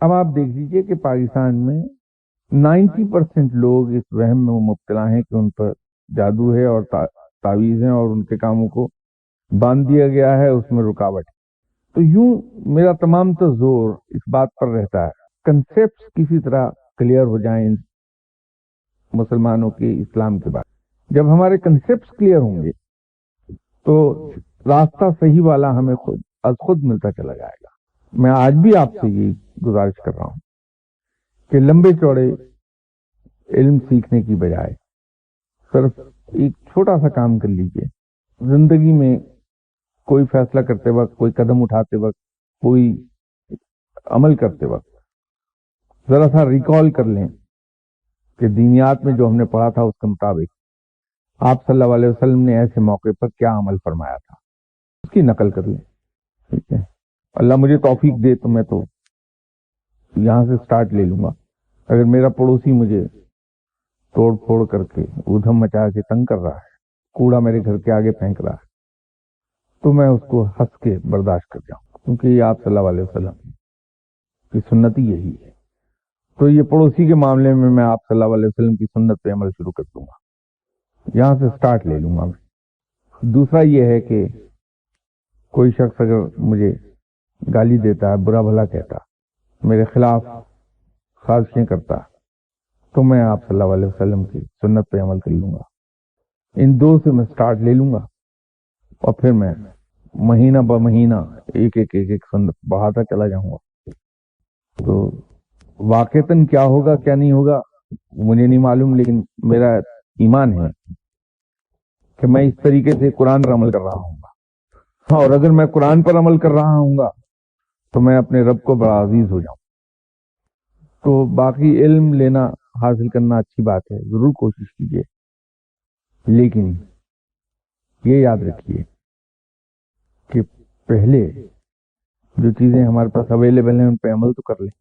اب آپ دیکھ لیجئے کہ پاکستان میں 90% لوگ اس وہم میں مبتلا ہیں کہ ان پر جادو ہے اور تعویذ ہیں اور ان کے کاموں کو باندھ دیا گیا ہے، اس میں رکاوٹ ہے۔ تو یوں میرا تمام تو زور اس بات پر رہتا ہے کنسیپٹس کسی طرح کلیئر ہو جائیں مسلمانوں کے اسلام کے بعد۔ جب ہمارے کنسیپٹس کلیئر ہوں گے تو راستہ صحیح والا ہمیں خود از خود ملتا چلا جائے گا۔ میں آج بھی آپ سے یہ گزارش کر رہا ہوں کہ لمبے چوڑے علم سیکھنے کی بجائے صرف ایک چھوٹا سا کام کر لیجئے۔ زندگی میں کوئی فیصلہ کرتے وقت، کوئی قدم اٹھاتے وقت، کوئی عمل کرتے وقت ذرا سا ریکال کر لیں کہ دینیات میں جو ہم نے پڑھا تھا اس کے مطابق آپ صلی اللہ علیہ وسلم نے ایسے موقع پر کیا عمل فرمایا تھا، اس کی نقل کر لیں۔ ٹھیک ہے، اللہ مجھے توفیق دے تو میں تو یہاں سے سٹارٹ لے لوں گا۔ اگر میرا پڑوسی مجھے توڑ پھوڑ کر کے ادھم مچا کے تنگ کر رہا ہے، کوڑا میرے گھر کے آگے پھینک رہا ہے، تو میں اس کو ہنس کے برداشت کر جاؤں، کیونکہ یہ آپ صلی اللہ علیہ وسلم کی سنت ہی یہی ہے۔ تو یہ پڑوسی کے معاملے میں آپ صلی اللہ علیہ وسلم کی سنت پہ عمل شروع کر دوں گا، یہاں سے سٹارٹ لے لوں گا میں۔ دوسرا یہ ہے کہ کوئی شخص اگر مجھے گالی دیتا ہے، برا بھلا کہتا، میرے خلاف سازشیں کرتا، تو میں آپ صلی اللہ علیہ وسلم کی سنت پہ عمل کر لوں گا۔ ان دو سے میں سٹارٹ لے لوں گا اور پھر میں مہینہ بہ مہینہ ایک ایک سنت بڑھاتا چلا جاؤں گا۔ تو واقعتاً کیا ہوگا کیا نہیں ہوگا مجھے نہیں معلوم، لیکن میرا ایمان ہے کہ میں اس طریقے سے قرآن پر عمل کر رہا ہوں گا، اور اگر میں قرآن پر عمل کر رہا ہوں گا تو میں اپنے رب کو بڑا عزیز ہو جاؤں۔ تو باقی علم لینا حاصل کرنا اچھی بات ہے، ضرور کوشش کیجیے، لیکن یہ یاد رکھیے کہ پہلے جو چیزیں ہمارے پاس اویلیبل ہیں ان پہ عمل تو کر لیں۔